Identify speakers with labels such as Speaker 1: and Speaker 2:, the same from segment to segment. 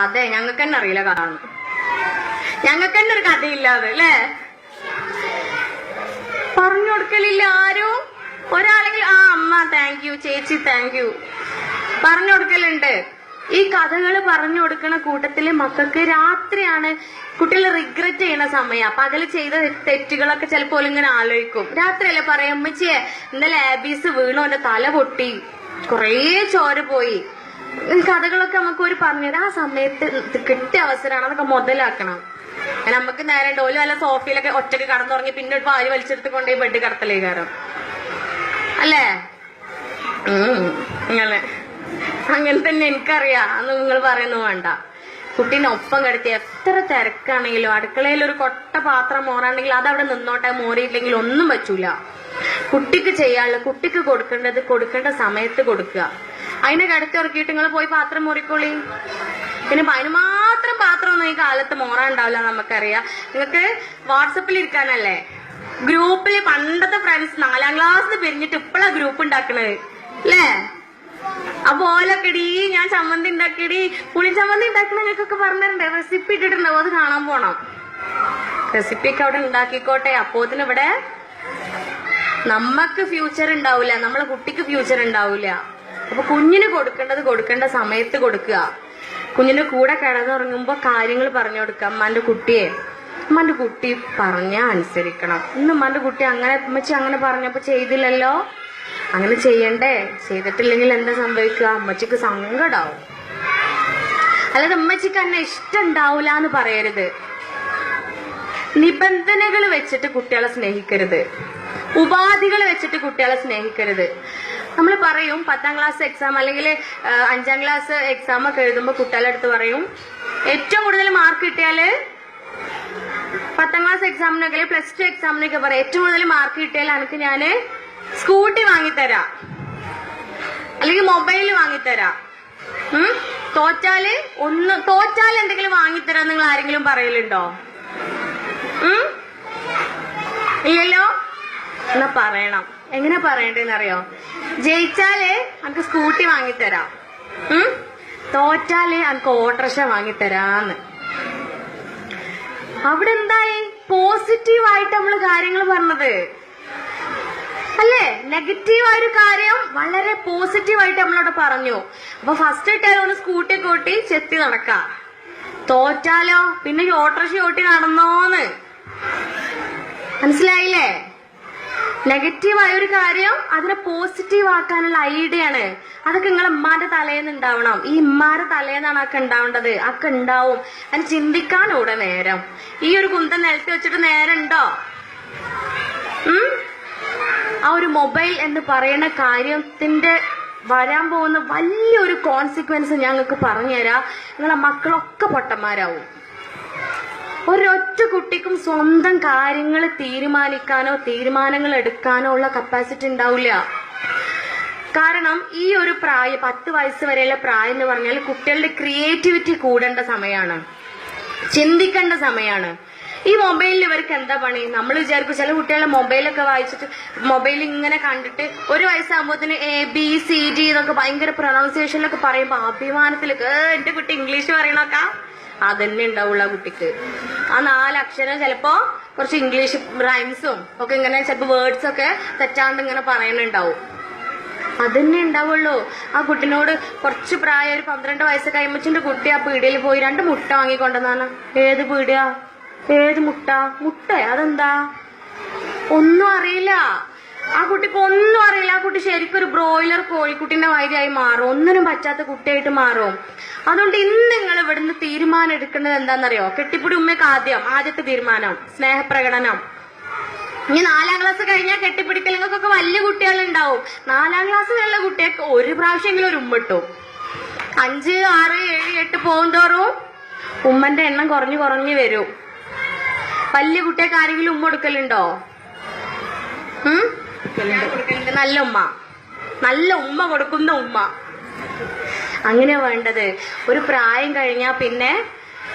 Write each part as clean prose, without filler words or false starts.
Speaker 1: കഥ ഞങ്ങൾക്ക് തന്നെ അറിയില്ല കഥ. ഞങ്ങൾക്ക് തന്നെ ഒരു കഥയില്ലാതെ അല്ലേ? പറഞ്ഞു കൊടുക്കലില്ല ആരും. ഒരാളെങ്കിൽ ആ അമ്മ താങ്ക് യു, ചേച്ചി താങ്ക് യു പറഞ്ഞു കൊടുക്കലുണ്ട്. ഈ കഥകൾ പറഞ്ഞു കൊടുക്കണ കൂട്ടത്തില് മക്കൾക്ക് രാത്രിയാണ് കുട്ടികൾ റിഗ്രറ്റ് ചെയ്യണ സമയം. പകല് ചെയ്ത തെറ്റുകളൊക്കെ ചിലപ്പോൾ ഇങ്ങനെ ആലോചിക്കും. രാത്രിയല്ലേ പറയാം, അമ്മച്ചിയെ ഇന്നലെ ആബീസ് വീണു, എന്റെ തല പൊട്ടി, കൊറേ ചോര പോയി. ഈ കഥകളൊക്കെ നമുക്ക് ഒരു പറഞ്ഞത് ആ സമയത്ത് കിട്ടിയ അവസരമാണ്, അതൊക്കെ മുതലാക്കണം. നമുക്ക് നേരെ ഡോല് വല്ല സോഫയിലൊക്കെ ഒറ്റക്ക് കടന്നുറങ്ങി പിന്നെ ഒരു വാരി വലിച്ചെടുത്ത് കൊണ്ടുപോയി ബെഡ് കടത്തലേ കയറും അല്ലേ? അങ്ങനെ തന്നെ എനിക്കറിയാം. അന്ന് നിങ്ങൾ പറയുന്നു വേണ്ട. കുട്ടീനെ ഒപ്പം കിടത്തി എത്ര തിരക്കാണെങ്കിലും അടുക്കളയിൽ ഒരു കൊട്ട പാത്രം മോറാണെങ്കിൽ അതവിടെ നിന്നോട്ടെ, മോറിയില്ലെങ്കിൽ ഒന്നും പറ്റൂല. കുട്ടിക്ക് ചെയ്യാനുള്ള, കുട്ടിക്ക് കൊടുക്കേണ്ടത് കൊടുക്കേണ്ട സമയത്ത് കൊടുക്കുക. അതിനെ കിടത്തി ഇറക്കിയിട്ട് നിങ്ങൾ പോയി പാത്രം മോറിക്കോളി. പിന്നെ അതിന് മാത്രം പാത്രമൊന്നും ഈ കാലത്ത് മോറാണ്ടാവില്ല, നമുക്കറിയാം. നിങ്ങൾക്ക് വാട്സപ്പിൽ ഇരിക്കാനല്ലേ, ഗ്രൂപ്പില് പണ്ടത്തെ ഫ്രണ്ട്സ് 4ാം ക്ലാസ്സിൽ പിരിഞ്ഞിട്ട് ഇപ്പഴാ ഗ്രൂപ്പ് ഉണ്ടാക്കണത് അല്ലേ? അപ്പൊ ഓലൊക്കെടി ഞാൻ ചമ്മന്തി ഉണ്ടാക്കിയടി, പുളി ചമ്മന്തി ഉണ്ടാക്കണൊക്കെ പറഞ്ഞിട്ടുണ്ട്, റെസിപ്പി ഇട്ടിട്ടുണ്ടാവും, അത് കാണാൻ പോണം. റെസിപ്പി ഒക്കെ അവിടെ ഉണ്ടാക്കിക്കോട്ടെ. അപ്പോത്തിന് ഇവിടെ നമ്മക്ക് ഫ്യൂച്ചർ ഉണ്ടാവില്ല, നമ്മളെ കുട്ടിക്ക് ഫ്യൂച്ചർ ഉണ്ടാവില്ല. അപ്പൊ കുഞ്ഞിന് കൊടുക്കേണ്ടത് കൊടുക്കേണ്ട സമയത്ത് കൊടുക്കുക. കുഞ്ഞിന്റെ കൂടെ കിടന്നുറങ്ങുമ്പോ കാര്യങ്ങൾ പറഞ്ഞു കൊടുക്കുക. അമ്മാന്റെ കുട്ടി പറഞ്ഞാ അനുസരിക്കണം. ഇന്ന് അമ്മാന്റെ കുട്ടി അങ്ങനെ അമ്മച്ചി അങ്ങനെ പറഞ്ഞപ്പോ ചെയ്തില്ലല്ലോ, അങ്ങനെ ചെയ്യണ്ടേ, ചെയ്തിട്ടില്ലെങ്കിൽ എന്താ സംഭവിക്കുക? അമ്മച്ചിക്ക് സങ്കടാവും. അല്ലാതെ അമ്മച്ചിക്ക് എന്നെ ഇഷ്ടം ഉണ്ടാവൂല എന്ന് പറയരുത്. നിബന്ധനകൾ വെച്ചിട്ട് കുട്ടികളെ സ്നേഹിക്കരുത്, ഉപാധികൾ വെച്ചിട്ട് കുട്ടികളെ സ്നേഹിക്കരുത്. നമ്മൾ പറയും 10ാം ക്ലാസ് എക്സാം അല്ലെങ്കിൽ 5ാം ക്ലാസ് എക്സാം ഒക്കെ എഴുതുമ്പോ കുട്ടികളുടെ അടുത്ത് പറയും, ഏറ്റവും കൂടുതൽ മാർക്ക് കിട്ടിയാല് 10ാം ക്ലാസ് എക്സാമിനൊക്കെ അല്ലെങ്കിൽ +2 എക്സാമിനൊക്കെ പറയാം, ഏറ്റവും കൂടുതൽ മാർക്ക് കിട്ടിയാൽ എനിക്ക് ഞാന് സ്കൂട്ടി വാങ്ങിത്തരാം അല്ലെങ്കിൽ മൊബൈൽ വാങ്ങിത്തരാം. തോറ്റാല് എന്തെങ്കിലും വാങ്ങിത്തരാം നിങ്ങൾ ആരെങ്കിലും പറയലുണ്ടോ? ഇല്ലല്ലോ. എന്നാ പറയണം. എങ്ങനെ പറയണ്ടെന്ന് അറിയോ? ജയിച്ചാല് എനിക്ക് സ്കൂട്ടി വാങ്ങിത്തരാം, തോറ്റാല് എനിക്ക് ഓട്ടോറിക്ഷ വാങ്ങിത്തരാന്ന്. അവിടെ എന്തായി? പോസിറ്റീവായിട്ട് നമ്മള് കാര്യങ്ങൾ പറഞ്ഞത് അല്ലേ? നെഗറ്റീവായ ഒരു കാര്യം വളരെ പോസിറ്റീവായിട്ട് നമ്മളോട് പറഞ്ഞു. അപ്പൊ ഫസ്റ്റ് ഇട്ടാലോ ഒന്ന് സ്കൂട്ടി കൂട്ടി ചെത്തി നടക്കാം, തോറ്റാലോ പിന്നെ ഓട്ടോറിക്ഷ ഓട്ടി നടന്നോന്ന്. മനസ്സിലായില്ലേ? നെഗറ്റീവായ ഒരു കാര്യം അതിനെ പോസിറ്റീവ് ആക്കാനുള്ള ഐഡിയ ആണ്. അതൊക്കെ നിങ്ങളെ ഉമ്മാന്റെ തലേന്ന് ഉണ്ടാവണം. ഈ ഉമ്മാരുടെ തലേന്നാണ് അതൊക്കെ ഉണ്ടാവേണ്ടത്. അതൊക്കെ ഉണ്ടാവും. അതിന് ചിന്തിക്കാനൂടെ നേരം. ഈ ഒരു കുന്തം നിലത്ത് വെച്ചിട്ട് നേരം ഉണ്ടോ? ആ ഒരു മൊബൈൽ എന്ന് പറയുന്ന കാര്യത്തിന്റെ വരാൻ പോകുന്ന വലിയൊരു കോൺസിക്വൻസ് ഞങ്ങൾക്ക് പറഞ്ഞുതരാം. നിങ്ങളെ മക്കളൊക്കെ പൊട്ടന്മാരാവും. ഒരൊറ്റ കുട്ടിക്കും സ്വന്തം കാര്യങ്ങൾ തീരുമാനിക്കാനോ തീരുമാനങ്ങൾ എടുക്കാനോ ഉള്ള കപ്പാസിറ്റി ഉണ്ടാവില്ല. കാരണം ഈ ഒരു പ്രായം 10 വയസ്സ് വരെയുള്ള പ്രായം എന്ന് പറഞ്ഞാൽ കുട്ടികളുടെ ക്രിയേറ്റിവിറ്റി കൂടേണ്ട സമയമാണ്, ചിന്തിക്കേണ്ട സമയമാണ്. ഈ മൊബൈലിൽ ഇവർക്ക് എന്താ പണി? നമ്മൾ വിചാരിക്കും ചില കുട്ടികളെ മൊബൈലൊക്കെ വായിച്ചിട്ട് മൊബൈൽ ഇങ്ങനെ കണ്ടിട്ട് 1 വയസ്സാകുമ്പോഴത്തേന് ABCD എന്നൊക്കെ ഭയങ്കര പ്രൊനൗൺസിയേഷനിലൊക്കെ പറയുമ്പോ അഭിമാനത്തിലൊക്കെ എന്റെ കുട്ടി ഇംഗ്ലീഷ് പറയണൊക്കെ അതന്നെ ഉണ്ടാവുള്ള കുട്ടിക്ക്. ആ 4 അക്ഷരം ചിലപ്പോ കുറച്ച് ഇംഗ്ലീഷ് റൈംസും ഒക്കെ ഇങ്ങനെ ചിലപ്പോ വേർഡ്സ് ഒക്കെ തെറ്റാണ്ട് ഇങ്ങനെ പറയുന്നുണ്ടാവും. അതന്നെ ഉണ്ടാവുള്ളൂ. ആ കുട്ടിനോട് കുറച്ച് പ്രായം ഒരു 12 വയസ്സ് കഴിയുമ്പോ കുട്ടി ആ പീടികയിൽ പോയി 2 മുട്ട വാങ്ങിക്കൊണ്ടെന്നാണ്. ഏത് പീടിക, ഏത് മുട്ട? അതെന്താ? ഒന്നും അറിയില്ല. ആ കുട്ടിക്ക് ഒന്നും അറിയില്ല. ആ കുട്ടി ശരിക്കും ഒരു ബ്രോയിലർ കോഴിക്കുട്ടിന്റെ മാതിരിയായി മാറും, ഒന്നിനും പറ്റാത്ത കുട്ടിയായിട്ട് മാറും. അതുകൊണ്ട് ഇന്ന് നിങ്ങൾ ഇവിടുന്ന് തീരുമാനം എടുക്കേണ്ടത് എന്താണെന്നറിയോ? കെട്ടിപ്പിടി ഉമ്മയ്ക്ക് ആദ്യത്തെ തീരുമാനം സ്നേഹപ്രകടനം. ഇനി 4ാം ക്ലാസ് കഴിഞ്ഞാൽ കെട്ടിപ്പിടിക്കലുകൾക്കൊക്കെ വലിയ കുട്ടികളുണ്ടാവും. 4ാം ക്ലാസ്സിലുള്ള കുട്ടികൾക്ക് ഒരു പ്രാവശ്യമെങ്കിലും ഒരു ഉമ്മ ഇട്ടു. 5, 6, 7, 8 പോകുന്തോറും ഉമ്മന്റെ എണ്ണം കുറഞ്ഞു വരും. വലിയ കുട്ടികൾക്ക് ആരെങ്കിലും ഉമ്മ കൊടുക്കലുണ്ടോ? നല്ല ഉമ്മ കൊടുക്കുന്ന ഉമ്മ. അങ്ങനെ വേണ്ടത്. ഒരു പ്രായം കഴിഞ്ഞാൽ പിന്നെ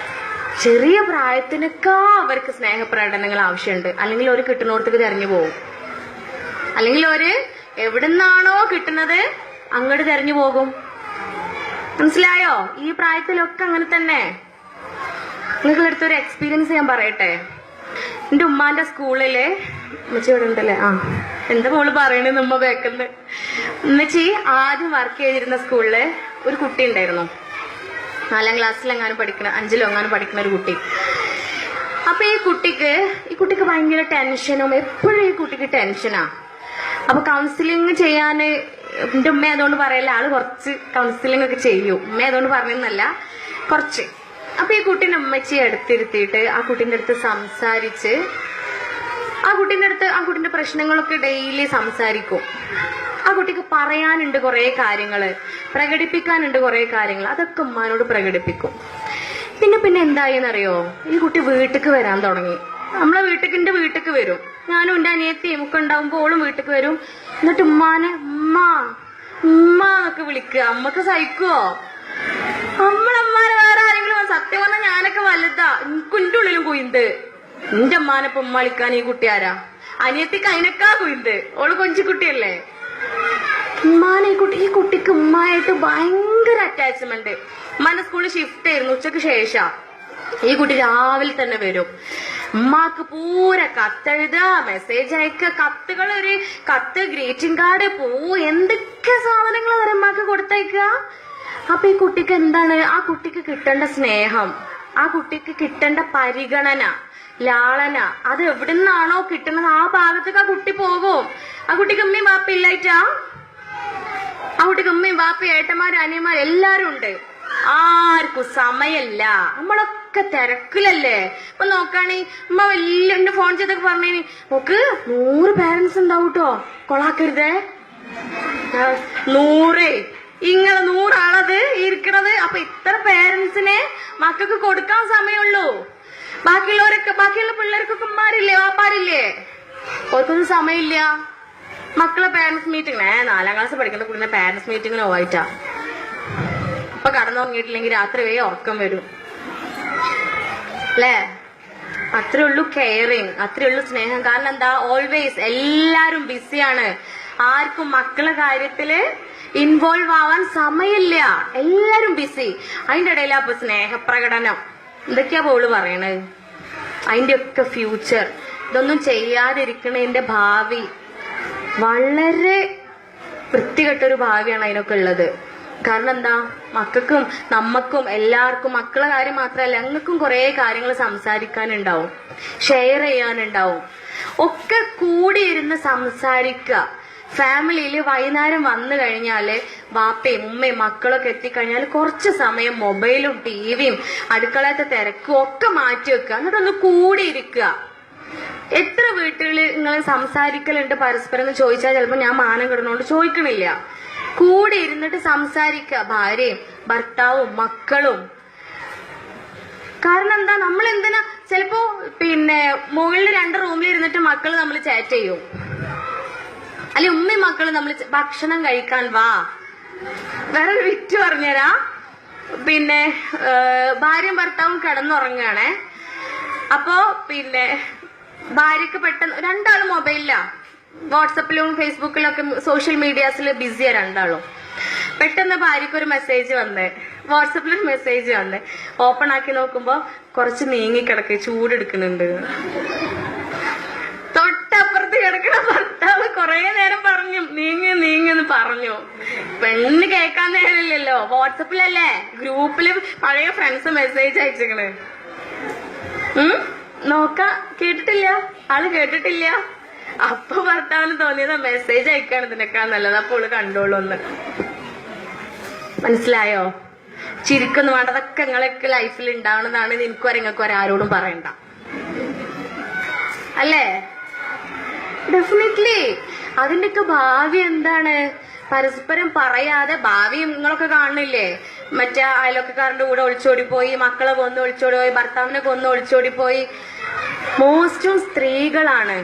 Speaker 1: ചെറിയ പ്രായത്തിനൊക്കെ അവർക്ക് സ്നേഹപ്രകടനങ്ങൾ ആവശ്യമുണ്ട്. അല്ലെങ്കിൽ ഒരു കിട്ടുന്നോടത്തേക്ക് തെരഞ്ഞു പോകും, അല്ലെങ്കിൽ ഒരു എവിടുന്നാണോ കിട്ടുന്നത് അങ്ങോട്ട് തെരഞ്ഞു പോകും. മനസ്സിലായോ? ഈ പ്രായത്തിലൊക്കെ അങ്ങനെ തന്നെ. നിങ്ങളുടെ അടുത്തൊരു എക്സ്പീരിയൻസ് ഞാൻ പറയട്ടെ. എന്റെ ഉമ്മാന്റെ സ്കൂളില് ഉമ്മച്ചി ഇവിടെ ഉണ്ടല്ലേ, എന്താ മോള് പറയണെന്ന് ഉമ്മ കേൾക്കുന്നത്. ഉമ്മച്ചി ആദ്യം വർക്ക് ചെയ്തിരുന്ന സ്കൂളില് ഒരു കുട്ടി ഉണ്ടായിരുന്നു, 4ാം ക്ലാസ്സിലെങ്ങാനും പഠിക്കണ, 5ലോ എങ്ങാനും പഠിക്കുന്ന ഒരു കുട്ടി. അപ്പൊ ഈ കുട്ടിക്ക് ഭയങ്കര ടെൻഷനും, എപ്പോഴും ഈ കുട്ടിക്ക് ടെൻഷനാ. അപ്പൊ കൗൺസിലിംഗ് ചെയ്യാന് എന്റെ ഉമ്മ അതുകൊണ്ട് പറയല്ല, ആള് കുറച്ച് കൗൺസിലിംഗ് ഒക്കെ ചെയ്യും. ഉമ്മ അതുകൊണ്ട് പറഞ്ഞല്ല, കുറച്ച്. അപ്പൊ ഈ കുട്ടീനെ ഉമ്മച്ചി എടുത്തിരുത്തിയിട്ട് ആ കുട്ടീന്റെ അടുത്ത് സംസാരിച്ച് ആ കുട്ടീന്റെ പ്രശ്നങ്ങളൊക്കെ ഡെയിലി സംസാരിക്കും. ആ കുട്ടിക്ക് പറയാനുണ്ട് കുറെ കാര്യങ്ങള്, പ്രകടിപ്പിക്കാനുണ്ട് കുറെ കാര്യങ്ങൾ, അതൊക്കെ ഉമ്മാനോട് പ്രകടിപ്പിക്കും. പിന്നെ എന്തായെന്നറിയോ, ഈ കുട്ടി വീട്ടിക്ക് വരാൻ തുടങ്ങി. നമ്മളെ എന്റെ വീട്ടിക്ക് വരും, ഞാനും എന്റെ അനിയത്തിയും ഒക്കെ ഉണ്ടാവുമ്പോ ഓളും വീട്ടിക്ക് വരും. എന്നിട്ട് ഉമ്മാനെ ഉമ്മ എന്നൊക്കെ വിളിക്കുക. അമ്മക്ക് സഹിക്കുവോ? നമ്മളമ്മാനെ വേറെ ആരെങ്കിലും? സത്യം പറഞ്ഞാൽ ഞാനൊക്കെ വലുതാ, എനിക്കുന്റെ ഉള്ളിലും കുയിന്ത്. എന്റെ അമ്മാനെപ്പം ഉമ്മ വിളിക്കാൻ ഈ കുട്ടി ആരാ? അനിയത്തിക്ക് അതിനൊക്കെ കുയിന്ത്, ഓള് കൊഞ്ചിക്കുട്ടിയല്ലേ. ഉമ്മാനെ ഈ കുട്ടിക്ക് ഉമ്മായിട്ട് ഭയങ്കര അറ്റാച്ച്മെന്റ്. ഉമ്മാന്റെ സ്കൂളിൽ ഷിഫ്റ്റ് ആയിരുന്നു, ഉച്ചക്ക് ശേഷം. ഈ കുട്ടി രാവിലെ തന്നെ വരും. ഉമ്മാക്ക് പൂര കത്തെഴുതുക, മെസ്സേജ് അയക്കുക, കത്ത്, ഗ്രീറ്റിംഗ് കാർഡ്, എന്തൊക്കെ സാധനങ്ങൾ വരെ ഉമ്മാക്ക് കൊടുത്തയക്കുക. അപ്പൊ ഈ കുട്ടിക്ക് എന്താണ്? ആ കുട്ടിക്ക് കിട്ടേണ്ട സ്നേഹം, ആ കുട്ടിക്ക് കിട്ടേണ്ട പരിഗണന, ലാളന, അത് എവിടുന്നാണോ കിട്ടുന്നത് ആ ഭാഗത്തേക്ക് ആ കുട്ടി പോകും. ആ കുട്ടിക്ക് ഉമ്മയും ബാപ്പ ഇല്ലായിട്ടാ? ആ കുട്ടിക്ക് ഉമ്മയും ബാപ്പയും ഏട്ടന്മാരും അനിയന്മാരും എല്ലാരും ഉണ്ട്. ആർക്കും സമയല്ല, നമ്മളൊക്കെ തിരക്കിലല്ലേ. ഇപ്പൊ നോക്കാണീ ഉമ്മ വലിയ എന്റെ ഫോൺ ചെയ്തൊക്കെ പറഞ്ഞേനി, നോക്ക് 100 പേരൻസ് ഉണ്ടാവും കേട്ടോ, കൊളാക്കരുതേ. 100 ഇങ്ങനെ 100 ആളത് ഇരിക്കണത്. അപ്പൊ ഇത്ര പേരൻസിനെ മക്കൾക്ക് കൊടുക്കാൻ സമയമുള്ളൂ. ബാക്കിയുള്ള പിള്ളേർക്കൊക്കെ ഉമ്മാരില്ലേ, വാപ്പാരില്ലേ? ഓർക്കൊന്നും സമയമില്ല. മക്കളെ പാരന്റ്സ് മീറ്റിംഗ്, 4ാം ക്ലാസ് പഠിക്കുന്ന കുട്ടീനെ പാരന്റ്സ് മീറ്റിങ്ങിന് പോയിട്ടാ. ഇപ്പൊ കടന്നുറങ്ങിയിട്ടില്ലെങ്കിൽ രാത്രി വേ ഉറക്കം വരും അല്ലേ? അത്രേ ഉള്ളൂ കെയറിങ്, അത്രേ ഉള്ളൂ സ്നേഹം. കാരണം എന്താ? ഓൾവേസ് എല്ലാരും ബിസിയാണ്, ആർക്കും മക്കളെ കാര്യത്തില് ഇൻവോൾവ് ആവാൻ സമയമില്ല, എല്ലാരും ബിസി. അതിന്റെ ഇടയിലാ ഇപ്പൊ സ്നേഹപ്രകടനം, എന്തൊക്കെയാ പോള് പറയണത്? അതിന്റെ ഒക്കെ ഫ്യൂച്ചർ. ഇതൊന്നും ചെയ്യാതിരിക്കണതിന്റെ ഭാവി വളരെ വൃത്തികെട്ടൊരു ഭാവിയാണ് അതിനൊക്കെ ഉള്ളത്. കാരണം എന്താ? മക്കൾക്കും നമ്മക്കും എല്ലാവർക്കും, മക്കളെ കാര്യം മാത്രമല്ല, ഞങ്ങൾക്കും കുറെ കാര്യങ്ങൾ സംസാരിക്കാനുണ്ടാവും, ഷെയർ ചെയ്യാനുണ്ടാവും. ഒക്കെ കൂടിയിരുന്ന് സംസാരിക്കുക. ഫാമിലിയില് വൈകുന്നേരം വന്നു കഴിഞ്ഞാല് ബാപ്പയും ഉമ്മയും മക്കളൊക്കെ എത്തിക്കഴിഞ്ഞാൽ കുറച്ച് സമയം മൊബൈലും ടിവിയും അടുക്കളത്തെ തിരക്കും ഒക്കെ മാറ്റി വെക്കുക, എന്നിട്ടൊന്ന് കൂടിയിരിക്കുക. എത്ര വീട്ടുകളിൽ നിങ്ങൾ സംസാരിക്കലുണ്ട് പരസ്പരം എന്ന് ചോദിച്ചാൽ ചിലപ്പോൾ ഞാൻ മാനം കിടന്നുകൊണ്ട് ചോദിക്കണില്ല. കൂടെ ഇരുന്നിട്ട് സംസാരിക്കുക, ഭാര്യയും ഭർത്താവും മക്കളും. കാരണം എന്താ? നമ്മൾ എന്തിനാ ചിലപ്പോ മുകളിൽ 2 റൂമിൽ ഇരുന്നിട്ട് മക്കള് നമ്മൾ ചാറ്റ് ചെയ്യും, അല്ലെ ഉമ്മയും മക്കളും നമ്മൾ ഭക്ഷണം കഴിക്കാൻ വാ. വേറൊരു വിറ്റ് പറഞ്ഞുതരാ. ഭാര്യയും ഭർത്താവും കിടന്നുറങ്ങുകയാണേ. അപ്പോ ഭാര്യക്ക് പെട്ടെന്ന്, 2 ആളും മൊബൈലിലാ, വാട്സപ്പിലും ഫേസ്ബുക്കിലും ഒക്കെ സോഷ്യൽ മീഡിയാസിൽ ബിസിയാ 2 ആളും. പെട്ടെന്ന് ഭാര്യക്ക് ഒരു മെസ്സേജ് വന്ന്, വാട്സപ്പിലൊരു മെസ്സേജ് വന്ന്, ഓപ്പൺ ആക്കി നോക്കുമ്പോ കുറച്ച് നീങ്ങിക്കിടക്ക്, ചൂടെടുക്കുന്നുണ്ട്. തൊട്ടപ്പുറത്ത് കിടക്കണ ഭർത്താവ് കുറെ നേരം പറഞ്ഞു നീങ്ങെന്ന് പറഞ്ഞു. പെണ്ണ് കേൾക്കാൻ നേരമില്ലല്ലോ, വാട്സപ്പിലല്ലേ, ഗ്രൂപ്പില് പഴയ ഫ്രണ്ട്സ് മെസ്സേജ് അയച്ചിക്കണ്. കേട്ടിട്ടില്ല, ആള് കേട്ടിട്ടില്ല. അപ്പൊ ഭർത്താവിന് തോന്നിയത് മെസ്സേജ് അയക്കാണ് ഇതിനേക്കാൾ നല്ലത്, അപ്പോൾ ഓള് കണ്ടോളൂ ഒന്ന്. മനസ്സിലായോ? ചിരിക്കൊന്നും വേണ്ട, അതൊക്കെ നിങ്ങളൊക്കെ ലൈഫിൽ ഉണ്ടാവണതാണ്. എനിക്കും ആരോടും പറയണ്ട, അല്ലേ? ഡെഫിനറ്റ്ലി. അതിന്റെയൊക്കെ ഭാവി എന്താണ്? പരസ്പരം പറയാതെ ഭാവി നിങ്ങളൊക്കെ കാണുന്നില്ലേ? മറ്റേ അയലൊക്കെക്കാരന്റെ കൂടെ ഒളിച്ചോടിപ്പോയി, മക്കളെ കൊന്ന് ഒളിച്ചോടിപ്പോയി, ഭർത്താവിനെ കൊന്ന് ഒളിച്ചോടിപ്പോയി. മോസ്റ്റും സ്ത്രീകളാണ്.